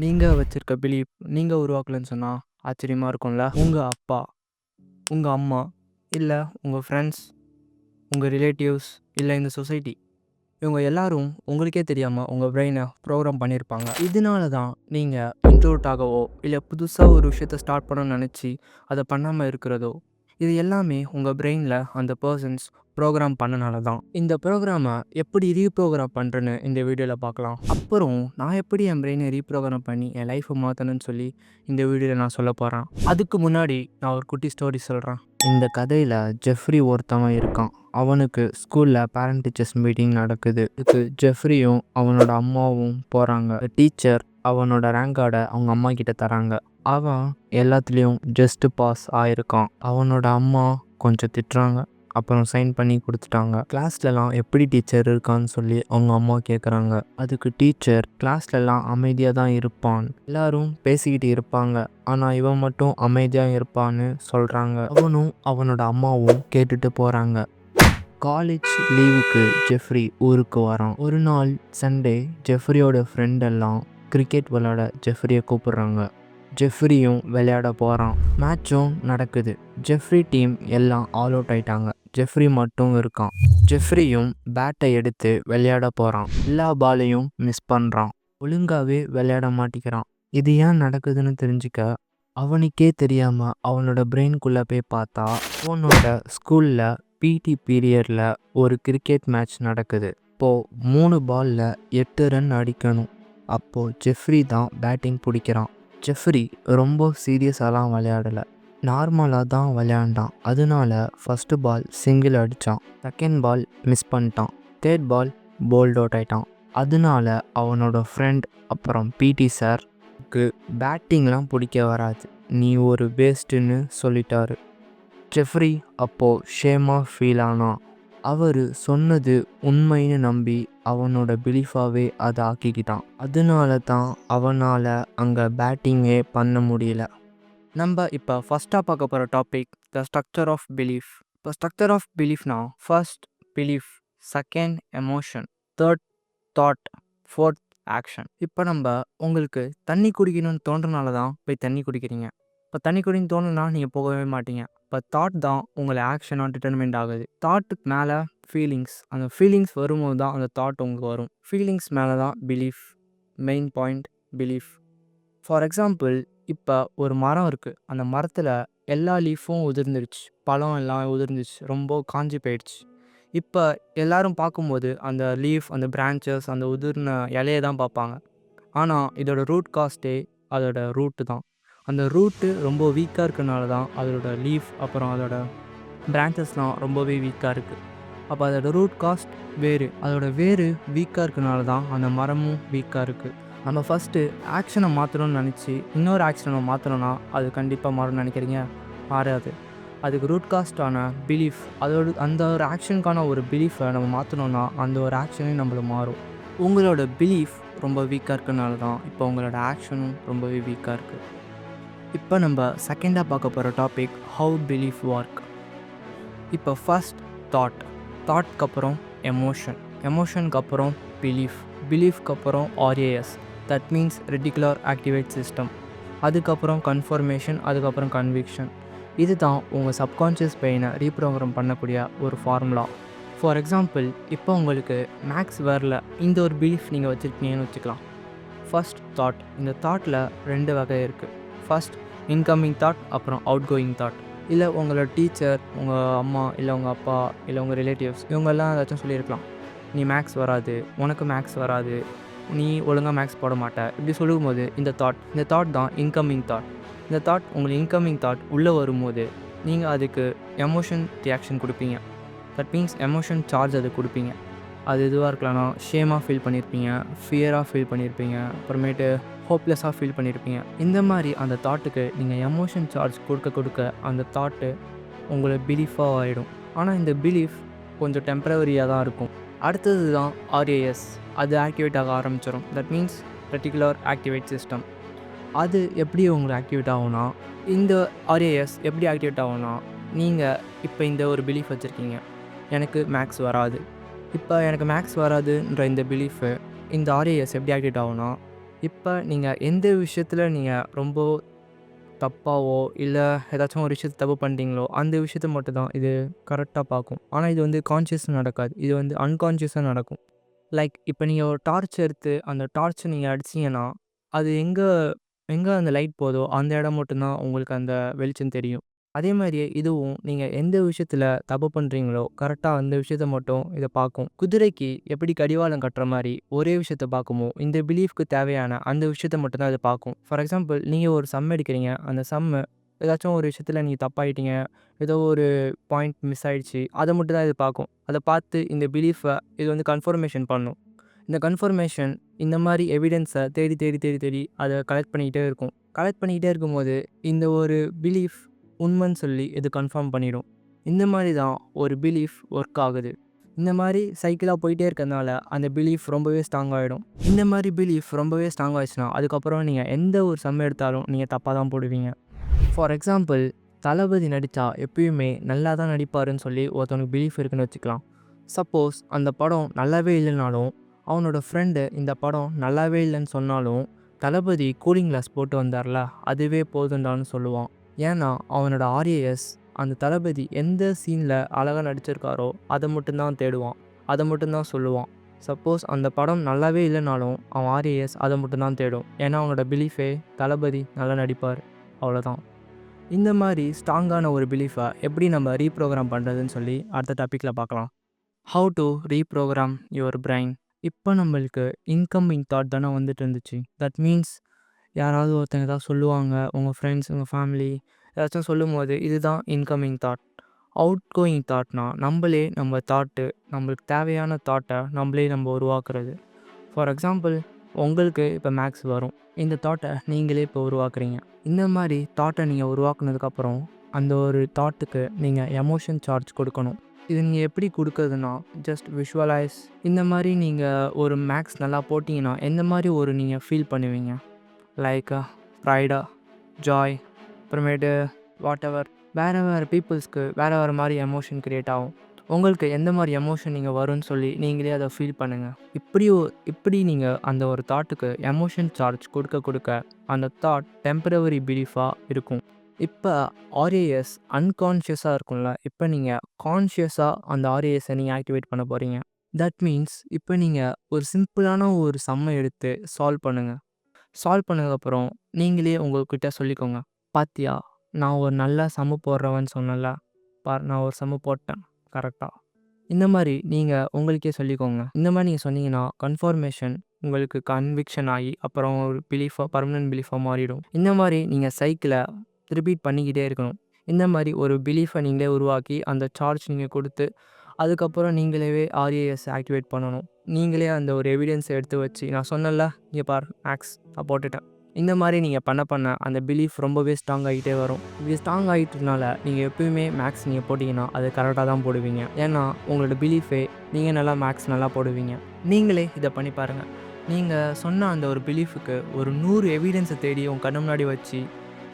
நீங்க வச்சிருக்க பிலீஃப் நீங்க உருவாக்கலன்னு சொன்னா ஆச்சரியமா இருக்கும்ல. உங்க அப்பா, உங்க அம்மா, இல்ல உங்க ஃப்ரெண்ட்ஸ், உங்க ரிலேட்டிவ்ஸ், இல்ல இந்த சொசைட்டி இவங்க எல்லாரும் உங்களுக்கே தெரியாம உங்க பிரெயினை ப்ரோக்ராம் பண்ணியிருப்பாங்க. இதனால தான் நீங்க இன்ட்ரோவர்ட் ஆகவோ இல்லை புதுசாக ஒரு விஷயத்த ஸ்டார்ட் பண்ணணும்னு நினச்சி அதை பண்ணாமல் இருக்கிறதோ, இது எல்லாமே உங்கள் பிரெயினில் அந்த பர்சன்ஸ் ப்ரோக்ராம் பண்ணனால தான். இந்த ப்ரோக்ராமை எப்படி ரீப்ரோக்ராம் பண்ணுறேன்னு இந்த வீடியோவில் பார்க்கலாம். அப்புறம் நான் எப்படி என் பிரெயினை ரீப்ரோக்ராம் பண்ணி என் லைஃப்பை மாற்றணும்னு சொல்லி இந்த வீடியோவில் நான் சொல்ல போகிறேன். அதுக்கு முன்னாடி நான் ஒரு குட்டி ஸ்டோரி சொல்கிறேன். இந்த கதையில் ஜெஃப்ரி ஒருத்தவன் இருக்கான். அவனுக்கு ஸ்கூலில் பேரண்ட் டீச்சர்ஸ் மீட்டிங் நடக்குது. இதுக்கு ஜெஃப்ரியும் அவனோட அம்மாவும் போகிறாங்க. டீச்சர் அவனோட ரேங்க் கார்டை அவங்க அம்மா கிட்ட தராங்க. அவன் எல்லாத்துலேயும் ஜஸ்ட் பாஸ் ஆயிருக்கான். அவனோட அம்மா கொஞ்சம் திட்டுறாங்க. அப்புறம் சைன் பண்ணி கொடுத்துட்டாங்க. கிளாஸ்லலாம் எப்படி டீச்சர் இருக்கான்னு சொல்லி அவங்க அம்மா கேட்குறாங்க. அதுக்கு டீச்சர் கிளாஸ்லலாம் அமைதியாக தான் இருப்பான், எல்லாரும் பேசிக்கிட்டு இருப்பாங்க, ஆனால் இவன் மட்டும் அமைதியாக இருப்பான்னு சொல்கிறாங்க. அவனும் அவனோட அம்மாவும் கேட்டுட்டு போகிறாங்க. காலேஜ் லீவுக்கு ஜெஃப்ரி ஊருக்கு வரான். ஒரு நாள் சண்டே ஜெஃப்ரியோட ஃப்ரெண்டெல்லாம் கிரிக்கெட் விளையாட ஜெஃப்ரியை கூப்பிடுறாங்க. ஜெஃப்ரியும் விளையாட போகிறான். மேட்சும் நடக்குது. ஜெஃப்ரி டீம் எல்லாம் ஆல் அவுட் ஆயிட்டாங்க. ஜெஃப்ரி மட்டும் இருக்கான். ஜெஃப்ரியும் பேட்டை எடுத்து விளையாட போகிறான். எல்லா பாலையும் மிஸ் பண்ணுறான். ஒழுங்காகவே விளையாட மாட்டேங்கிறான். இது ஏன் நடக்குதுன்னு தெரிஞ்சுக்க அவனுக்கே தெரியாமல் அவனோட பிரெயின்குள்ளே போய் பார்த்தா அவனோட ஸ்கூலில் பிடி பீரியடில் ஒரு கிரிக்கெட் மேட்ச் நடக்குது. இப்போது 3 பாலில் 8 ரன் அடிக்கணும். அப்போது ஜெஃப்ரி தான் பேட்டிங் பிடிக்கிறான். ஜெஃப்ரி ரொம்ப சீரியஸாலாம் விளையாடலை, நார்மலாக தான் விளையாண்டான். அதனால ஃபஸ்ட்டு பால் சிங்கிள் அடித்தான், செகண்ட் பால் மிஸ் பண்ணிட்டான், தேர்ட் பால் போல்ட் அவுட் ஆயிட்டான். அதனால அவனோட ஃப்ரெண்ட் அப்புறம் பிடி சாருக்கு பேட்டிங்லாம் பிடிக்க வராது, நீ ஒரு வேஸ்ட்டுன்னு சொல்லிட்டாரு. ஜெஃப்ரி அப்போது ஷேமாக ஃபீல் ஆனான். அவர் சொன்னது உண்மைன்னு நம்பி அவனோட பிலீஃபாகவே அதை ஆக்கிக்கிட்டான். அதனால தான் அவனால் அங்கே பேட்டிங்கே பண்ண முடியல. நம்ம இப்போ ஃபஸ்ட்டாக பார்க்க போகிற topic the structure of belief. இப்போ ஸ்ட்ரக்சர் ஆஃப் பிலீஃப்னா first belief, second emotion, third thought, fourth action. இப்போ நம்ம உங்களுக்கு தண்ணி குடிக்கணும்னு தோன்றனால தான் போய் தண்ணி குடிக்கிறீங்க. இப்போ தண்ணி குடின்னு தோணுன்னா நீங்கள் போகவே மாட்டீங்க. இப்போ தாட் தான் உங்களை ஆக்ஷனாக டிட்டர்மெண்ட் ஆகுது. தாட்டுக்கு மேலே ஃபீலிங்ஸ், அந்த ஃபீலிங்ஸ் வரும்போது தான் அந்த தாட் உங்களுக்கு வரும். ஃபீலிங்ஸ் மேலே தான் belief, main point belief. For example, இப்போ ஒரு மரம் இருக்குது. அந்த மரத்தில் எல்லா லீஃபும் உதிர்ந்துருச்சு, பழம் எல்லாம் உதிர்ந்துச்சு, ரொம்ப காஞ்சி போயிடுச்சு. இப்போ எல்லோரும் பார்க்கும்போது அந்த லீஃப், அந்த பிரான்ச்சஸ், அந்த உதிர்ன இலையை தான் பார்ப்பாங்க. ஆனால் இதோட ரூட் காஸ்ட்டே அதோட ரூட்டு தான். அந்த ரூட்டு ரொம்ப வீக்காக இருக்கனால தான் அதோட லீஃப் அப்புறம் அதோட பிரான்ச்சஸ்லாம் ரொம்பவே வீக்காக இருக்குது. அப்போ அதோட ரூட் காஸ்ட் வேறு, அதோட வேறு வீக்காக இருக்கனால தான் அந்த மரமும் வீக்காக இருக்குது. நம்ம ஃபஸ்ட்டு ஆக்ஷனை மாற்றணும்னு நினச்சி இன்னொரு ஆக்ஷனை மாற்றணும்னா அது கண்டிப்பாக மாறும்னு நினைக்கிறீங்க? மாறாது. அதுக்கு ரூட் காஸ்டான பிலீஃப், அந்த ஒரு ஆக்ஷனுக்கான ஒரு பிலீஃபை நம்ம மாற்றணும்னா அந்த ஒரு ஆக்ஷனே நம்மளுக்கு மாறும். உங்களோட பிலீஃப் ரொம்ப வீக்காக இருக்கனால தான் இப்போ உங்களோட ஆக்ஷனும் ரொம்பவே வீக்காக இருக்குது. இப்போ நம்ம செகண்டாக பார்க்க போகிற டாபிக் ஹவு பிலீஃப் ஒர்க். இப்போ ஃபஸ்ட் தாட்க்கு அப்புறம் எமோஷன், எமோஷனுக்கு அப்புறம் பிலீஃப், பிலீஃப்க்கு அப்புறம் RAS, that means reticular activate system, அதுக்கப்புறம் கன்ஃபர்மேஷன், அதுக்கப்புறம் கன்விக்ஷன். இது தான் உங்கள் சப்கான்ஷியஸ் பிரெயினை ரீப்ரோக்ராம் பண்ணக்கூடிய ஒரு ஃபார்முலா. ஃபார் எக்ஸாம்பிள், இப்போ உங்களுக்கு மேக்ஸ் வரல, இந்த ஒரு பிலீஃப் நீங்கள் வச்சுருக்கீங்கன்னு வச்சுக்கலாம். ஃபஸ்ட் தாட், இந்த தாட்டில் 2 வகை இருக்குது. ஃபஸ்ட் இன்கமிங் தாட், அப்புறம் அவுட் கோயிங் தாட். இல்லை உங்களோட டீச்சர், உங்கள் அம்மா, இல்லை உங்கள் அப்பா, இல்லை உங்கள் ரிலேட்டிவ்ஸ் இவங்கெல்லாம் ஏதாச்சும் சொல்லியிருக்கலாம், நீ மேக்ஸ் வராது, உனக்கு மேக்ஸ் வராது, நீ ஒழுங்காக மேக்ஸ் போட மாட்ட, இப்படி சொல்லும்போது இந்த தாட் தான் இன்கமிங் தாட். இந்த தாட் உங்களுக்கு இன்கமிங் தாட் உள்ளே வரும்போது நீங்கள் அதுக்கு எமோஷன் ரியாக்ஷன் கொடுப்பீங்க. தட் மீன்ஸ் எமோஷன் சார்ஜ் அது கொடுப்பீங்க. அது எதுவாக இருக்கலாம்னா ஷேமாக ஃபீல் பண்ணியிருப்பீங்க, ஃபியராக ஃபீல் பண்ணியிருப்பீங்க, அப்புறமேட்டு ஹோப்லெஸ்ஸாக ஃபீல் பண்ணியிருப்பீங்க. இந்த மாதிரி அந்த தாட்டுக்கு நீங்கள் எமோஷன் சார்ஜ் கொடுக்க அந்த தாட்டு உங்களை பிலீஃபாக ஆகிடும். ஆனால் இந்த பிலீஃப் கொஞ்சம் டெம்பரவரியாக தான் இருக்கும். அடுத்தது தான் ஆர்ஏஎஸ், அது ஆக்டிவேட் ஆக ஆரம்பிச்சிடும். That means reticular activate system. அது எப்படி உங்களுக்கு ஆக்டிவேட் ஆகும்னா, இந்த ஆர்ஏஎஸ் எப்படி ஆக்டிவேட் ஆகும்னா, நீங்கள் இப்போ இந்த ஒரு பிலீஃப் வச்சுருக்கீங்க, எனக்கு மேக்ஸ் வராது. இப்போ எனக்கு மேக்ஸ் வராதுன்ற இந்த பிலீஃபு, இந்த ஆர்ஏஎஸ் எப்படி ஆக்டிவேட் ஆகும்னா, இப்போ நீங்கள் எந்த விஷயத்தில் நீங்கள் ரொம்ப தப்பாவோ இல்லை ஏதாச்சும் ஒரு விஷயத்தை தப்பு பண்ணிட்டீங்களோ அந்த விஷயத்த மட்டும் தான் இது கரெக்டாக பார்க்கும். ஆனால் இது வந்து கான்ஷியஸாக நடக்காது. இது வந்து அன்கான்ஷியஸாக நடக்கும். லைக் இப்போ நீங்கள் ஒரு டார்ச் எடுத்து அந்த டார்ச்சை நீங்கள் அடிச்சிங்கன்னா அது எங்கே எங்கே அந்த லைட் போதோ அந்த இடம் மட்டும்தான் உங்களுக்கு அந்த வெளிச்சம் தெரியும். அதே மாதிரியே இதுவும் நீங்கள் எந்த விஷயத்தில் தப்பு பண்ணுறீங்களோ கரெக்டாக அந்த விஷயத்த மட்டும் இதை பார்க்கும். குதிரைக்கு எப்படி கடிவாளம் கட்டுற மாதிரி ஒரே விஷயத்த பார்க்குமோ இந்த பிலீஃப்க்கு தேவையான அந்த விஷயத்த மட்டும்தான் இது பார்க்கும். ஃபார் எக்ஸாம்பிள் நீங்கள் ஒரு சம் எடுக்கிறீங்க, அந்த சம்மு ஏதாச்சும் ஒரு விஷயத்தில் நீங்கள் தப்பாயிட்டீங்க, ஏதோ ஒரு பாயிண்ட் மிஸ் ஆயிடுச்சு, அதை மட்டும் தான் இது பார்க்கும். அதை பார்த்து இந்த பிலீஃபை இது வந்து கன்ஃபர்மேஷன் பண்ணும். இந்த கன்ஃபர்மேஷன் இந்த மாதிரி எவிடன்ஸை தேடி தேடி தேடி தேடி அதை கலெக்ட் பண்ணிக்கிட்டே இருக்கும். கலெக்ட் பண்ணிக்கிட்டே இருக்கும்போது இந்த ஒரு பிலீஃப் உண்மைன்னு சொல்லி இது கன்ஃபார்ம் பண்ணிடும். இந்த மாதிரி தான் ஒரு பிலீஃப் ஒர்க் ஆகுது. இந்த மாதிரி சைக்கிளாக போயிட்டே இருக்கிறதுனால அந்த பிலீஃப் ரொம்பவே ஸ்ட்ராங் ஆகிடும். இந்த மாதிரி பிலீஃப் ரொம்பவே ஸ்ட்ராங் ஆகிடுச்சுன்னா அதுக்கப்புறம் நீங்கள் எந்த ஒரு சம் எடுத்தாலும் நீங்கள் தப்பாக தான் போடுவீங்க. ஃபார் எக்ஸாம்பிள், தளபதி நடித்தா எப்பயுமே நல்லா தான் நடிப்பாருன்னு சொல்லி ஒருத்தவனுக்கு பிலீஃப் இருக்குன்னு வச்சுக்கலாம். சப்போஸ் அந்த படம் நல்லாவே இல்லைனாலும் அவனோட ஃப்ரெண்டு இந்த படம் நல்லாவே இல்லைன்னு சொன்னாலும் தளபதி கூலிங் கிளாஸ் போட்டு வந்தார்ல அதுவே போதுண்டான்னு சொல்லுவான். ஏன்னா அவனோட ஆர்ஏஎஸ் அந்த தளபதி எந்த சீனில் அழகாக நடிச்சிருக்காரோ அதை மட்டும்தான் தேடுவான், அதை மட்டும்தான் சொல்லுவான். சப்போஸ் அந்த படம் நல்லாவே இல்லைனாலும் அவன் ஆர்ஏஎஸ் அதை மட்டும்தான் தேடும். ஏன்னா அவனோட பிலீஃபே தளபதி நல்லா நடிப்பார், அவ்வளோதான். இந்த மாதிரி ஸ்ட்ராங்கான ஒரு பிலீஃபை எப்படி நம்ம ரீப்ரோக்ராம் பண்ணுறதுன்னு சொல்லி அடுத்த டாப்பிக்கில் பார்க்கலாம். How to reprogram your brain. இப்போ நம்மளுக்கு இன்கமிங் தாட் தானே வந்துட்டு இருந்துச்சு. தட் மீன்ஸ் யாராவது ஒருத்தங்க ஏதாவது சொல்லுவாங்க, உங்கள் ஃப்ரெண்ட்ஸ், உங்கள் ஃபேமிலி ஏதாச்சும் சொல்லும்போது இதுதான் இன்கமிங் தாட். அவுட் கோயிங் தாட்னா நம்மளே நம்ம தாட்டு, நம்மளுக்கு தேவையான தாட்டை நம்மளே நம்ம உருவாக்குறது. ஃபார் எக்ஸாம்பிள், உங்களுக்கு இப்போ மேக்ஸ் வரும், இந்த தாட்டை நீங்களே இப்போ உருவாக்குறீங்க. இந்த மாதிரி தாட்டை நீங்கள் உருவாக்குனதுக்கப்புறம் அந்த ஒரு தாட்டுக்கு நீங்கள் எமோஷன் சார்ஜ் கொடுக்கணும். இது நீங்கள் எப்படி கொடுக்குறதுனா ஜஸ்ட் விஷுவலைஸ். இந்த மாதிரி நீங்கள் ஒரு மேக்ஸ் நல்லா போட்டிங்கன்னா எந்த மாதிரி ஒரு நீங்கள் ஃபீல் பண்ணுவீங்க, லைக் ப்ரைடா, ஜாய், அப்புறமேட்டு வாட் எவர். வேறு வேறு பீப்புள்ஸ்க்கு வேறு வேறு மாதிரி எமோஷன் க்ரியேட் ஆகும். உங்களுக்கு எந்த மாதிரி எமோஷன் நீங்கள் வரும்னு சொல்லி நீங்களே அதை ஃபீல் பண்ணுங்கள். இப்படி நீங்கள் அந்த ஒரு தாட்டுக்கு எமோஷன் சார்ஜ் கொடுக்க கொடுக்க அந்த தாட் டெம்பரவரி பிலீஃபாக இருக்கும். இப்போ ஆர்ஏஎஸ் அன்கான்ஷியஸாக இருக்கும்ல, இப்போ நீங்கள் கான்ஷியஸாக அந்த ஆர்ஏஎஸை நீங்கள் ஆக்டிவேட் பண்ண போகிறீங்க. தட் மீன்ஸ் இப்போ நீங்கள் ஒரு சிம்பிளான ஒரு சம்மை எடுத்து சால்வ் பண்ணுங்கள். சால்வ் பண்ணதுக்கப்புறம் நீங்களே உங்கள்கிட்ட சொல்லிக்கோங்க, பாத்தியா நான் ஒரு நல்ல சம்மு போடுறவன்னு சொன்னல, நான் ஒரு சம்மு போட்டேன் கரெக்டாக. இந்த மாதிரி நீங்கள் உங்களுக்கே சொல்லிக்கோங்க. இந்த மாதிரி நீங்கள் சொன்னீங்கன்னா கன்ஃபர்மேஷன் உங்களுக்கு கன்விக்ஷன் ஆகி அப்புறம் ஒரு பிலீஃபாக பர்மனன்ட் பிலீஃபாக மாறிடும். இந்த மாதிரி நீங்கள் சைக்கிளை ரிப்பீட் பண்ணிக்கிட்டே இருக்கணும். இந்த மாதிரி ஒரு பிலீஃபை நீங்களே உருவாக்கி அந்த சார்ஜ் நீங்கள் கொடுத்து அதுக்கப்புறம் நீங்களே ஆர்ஏஎஸ் ஆக்டிவேட் பண்ணணும். நீங்களே அந்த ஒரு எவிடன்ஸை எடுத்து வச்சு, நான் சொன்னல இங்கே பார் மேக்ஸ் நான் போட்டுட்டேன், இந்த மாதிரி நீங்கள் பண்ண அந்த பிலீஃப் ரொம்பவே ஸ்ட்ராங் ஆகிட்டே வரும். இப்படி ஸ்ட்ராங் ஆகிட்டதுனால நீங்கள் எப்பயுமே மேக்ஸ் நீங்கள் போட்டிங்கன்னா அது கரெக்டாக தான் போடுவீங்க. ஏன்னா உங்களோட பிலீஃபே நீங்கள் நல்லா மேக்ஸ் நல்லா போடுவீங்க. நீங்களே இதை பண்ணி பாருங்கள். நீங்கள் சொன்ன அந்த ஒரு பிலீஃபுக்கு ஒரு 100 எவிடன்ஸை தேடி உங்கள் கண்ணு முன்னாடி வச்சு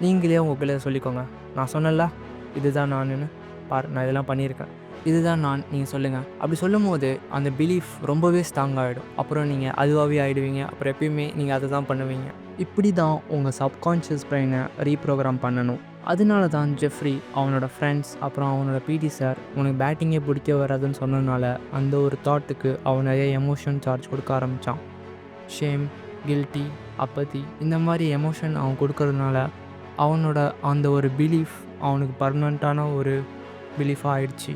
நீங்களே உங்களுக்குள்ளே சொல்லிக்கோங்க, நான் சொன்னல இதுதான் நானுன்னு பார், நான் இதெல்லாம் பண்ணியிருக்கேன், இதுதான் நான், நீங்கள் சொல்லுங்கள். அப்படி சொல்லும் போது அந்த பிலீஃப் ரொம்பவே ஸ்ட்ராங் ஆகிடும். அப்புறம் நீங்கள் அதுவாகவே ஆகிடுவீங்க. அப்புறம் எப்பயுமே நீங்கள் அதை தான் பண்ணுவீங்க. இப்படி தான் உங்கள் சப்கான்ஷியஸ் பிரெயினை ரீப்ரோக்ராம் பண்ணணும். அதனால தான் ஜெஃப்ரி அவனோட ஃப்ரெண்ட்ஸ் அப்புறம் அவனோட பிடி சார் உனக்கு பேட்டிங்கே பிடிக்க வராதுன்னு சொன்னதுனால அந்த ஒரு தாட்டுக்கு அவன் நிறைய எமோஷன் சார்ஜ் கொடுக்க ஆரம்பித்தான். ஷேம், கில்ட்டி, அப்பத்தி, இந்த மாதிரி எமோஷன் அவன் கொடுக்கறதுனால அவனோட அந்த ஒரு பிலீஃப் அவனுக்கு பர்மனண்ட்டான ஒரு பிலீஃபாக ஆயிடுச்சு.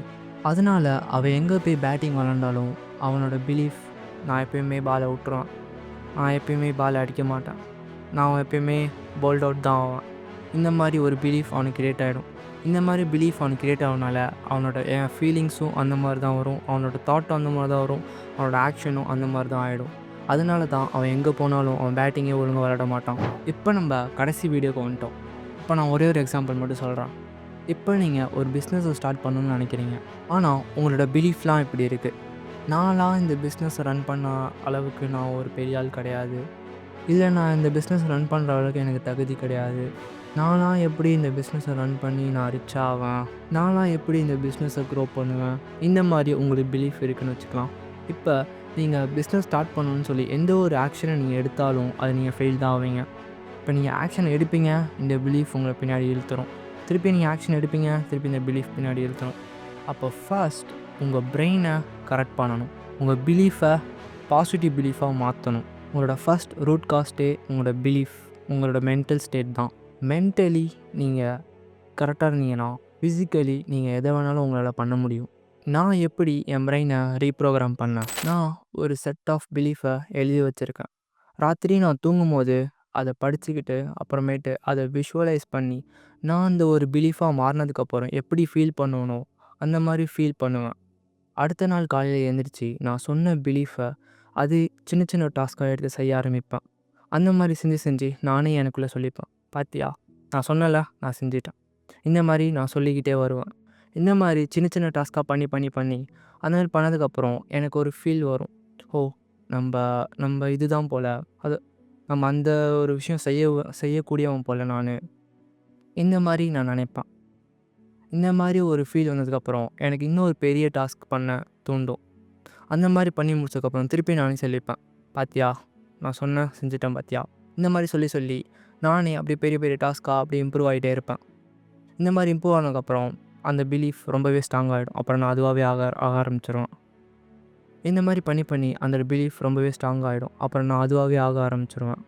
அதனால் அவன் எங்கே போய் பேட்டிங் விளாண்டாலும் அவனோட பிலீஃப், நான் எப்பயுமே பாலை விட்டுருவான், நான் எப்பயுமே பாலை அடிக்க மாட்டேன், நான் எப்பயுமே போல்ட் அவுட் தான் ஆவான், இந்த மாதிரி ஒரு பிலீஃப் அவனுக்கு கிரியேட் ஆகிடும். இந்த மாதிரி பிலீஃப் அவனுக்கு கிரியேட் ஆகனால அவனோட ஃபீலிங்ஸும் அந்த மாதிரி தான் வரும், அவனோட தாட்டும் அந்த மாதிரி தான் வரும், அவனோட ஆக்ஷனும் அந்த மாதிரி தான் ஆகிடும். அதனால தான் அவன் எங்கே போனாலும் அவன் பேட்டிங்கே ஒழுங்காக விளையாட மாட்டான். இப்போ நம்ம கடைசி வீடியோக்கு வந்துட்டோம். இப்போ நான் ஒரே ஒரு எக்ஸாம்பிள் மட்டும் சொல்கிறேன். இப்போ நீங்கள் ஒரு பிஸ்னஸை ஸ்டார்ட் பண்ணணும்னு நினைக்கிறீங்க, ஆனால் உங்களோட பிலீஃப்லாம் இப்படி இருக்குது, நான்லாம் இந்த பிஸ்னஸை ரன் பண்ண அளவுக்கு நான் ஒரு பெரிய ஆள் கிடையாது, இல்லை நான் இந்த பிஸ்னஸ் ரன் பண்ணுற அளவுக்கு எனக்கு தகுதி கிடையாது, நான்லாம் எப்படி இந்த பிஸ்னஸை ரன் பண்ணி நான் ரிச் ஆவேன், நான்லாம் எப்படி இந்த பிஸ்னஸை க்ரோ பண்ணுவேன், இந்த மாதிரி உங்களுக்கு பிலீஃப் இருக்குதுன்னு வச்சுக்கலாம். இப்போ நீங்கள் பிஸ்னஸ் ஸ்டார்ட் பண்ணணும்னு சொல்லி எந்த ஒரு ஆக்ஷனை நீங்கள் எடுத்தாலும் அது நீங்கள் ஃபெயில் தான் ஆவீங்க. இப்போ நீங்கள் ஆக்ஷன் எடுப்பீங்க, இந்த பிலீஃப் உங்களை பின்னாடி இழுத்துரும். திருப்பி நீங்கள் ஆக்ஷன் எடுப்பீங்க, திருப்பி இந்த பிலீஃப் பின்னாடி இழுத்துரும். அப்போ ஃபர்ஸ்ட் உங்கள் பிரெயினை கரெக்ட் பண்ணணும். உங்கள் பிலீஃபை பாசிட்டிவ் பிலீஃபாக மாற்றணும். உங்களோட ஃபர்ஸ்ட் ரூட் காஸ்ட்டே உங்களோட பிலீஃப், உங்களோட மென்டல் ஸ்டேட் தான். மென்டலி நீங்கள் கரெக்டாக இருந்தீங்கன்னா ஃபிசிக்கலி நீங்கள் எதை வேணாலும் உங்களால் பண்ண முடியும். நான் எப்படி என் பிரெயினை ரீப்ரோக்ராம் பண்ணேன்? நான் ஒரு செட் ஆஃப் பிலீஃபை எழுதி வச்சுருக்கேன். ராத்திரி நான் தூங்கும்போது அதை படிச்சுக்கிட்டு அப்புறமேட்டு அதை விஷுவலைஸ் பண்ணி நான் அந்த ஒரு பிலீஃபாக மாறினதுக்கப்புறம் எப்படி ஃபீல் பண்ணணும் அந்த மாதிரி ஃபீல் பண்ணுவேன். அடுத்த நாள் காலையில் எழுந்திரிச்சு நான் சொன்ன பிலீஃபை அது சின்ன சின்ன டாஸ்க்காக எடுத்து செய்ய ஆரம்பிப்பேன். அந்த மாதிரி செஞ்சு நானே எனக்குள்ளே சொல்லிப்பேன், பாத்தியா நான் சொன்னல நான் செஞ்சிட்டேன். இந்த மாதிரி நான் சொல்லிக்கிட்டே வருவேன். இந்த மாதிரி சின்ன சின்ன டாஸ்க்காக பண்ணி அந்த மாதிரி பண்ணதுக்கப்புறம் எனக்கு ஒரு ஃபீல் வரும். ஓ நம்ம இதுதான் போல், அது நம்ம அந்த ஒரு விஷயம் செய்யக்கூடியவன் போல் நான், இந்த மாதிரி நான் நினைப்பேன். இந்த மாதிரி ஒரு ஃபீல் வந்ததுக்கப்புறம் எனக்கு இன்னொரு பெரிய டாஸ்க் பண்ண தூண்டும். அந்த மாதிரி பண்ணி முடிச்சதுக்கப்புறம் திருப்பி நானே சொல்லிப்பேன், பாத்தியா நான் சொன்னேன் செஞ்சுட்டேன் பாத்தியா. இந்த மாதிரி சொல்லி நானே அப்படி பெரிய பெரிய டாஸ்க்காக அப்படி இம்ப்ரூவ் ஆகிட்டே இருப்பேன். இந்த மாதிரி இம்ப்ரூவ் ஆனதுக்கப்புறம் அந்த பிலீஃப் ரொம்பவே ஸ்ட்ராங் ஆகிடும். அப்புறம் நான் அதுவாகவே ஆக ஆரம்பிச்சிடுவேன். இந்த மாதிரி பண்ணி அந்த பிலீஃப் ரொம்பவே ஸ்ட்ராங் ஆகிடும். அப்புறம் நான் அதுவாகவே ஆக ஆரம்பிச்சிடுவேன்.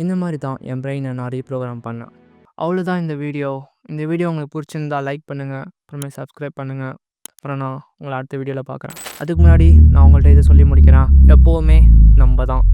இந்த மாதிரி தான் என் பிரெயினை நான் ரீப்ரோக்ராம் பண்ணேன். அவ்வளோதான் இந்த வீடியோ. இந்த வீடியோ உங்களுக்கு பிடிச்சிருந்தா லைக் பண்ணுங்கள், அப்புறமே சப்ஸ்கிரைப் பண்ணுங்கள். அப்புறம் நான் உங்களை அடுத்த வீடியோவில் பார்க்குறேன். அதுக்கு முன்னாடி நான் உங்கள்கிட்ட இதை சொல்லி முடிக்கிறேன், எப்போவுமே நம்ம தான்.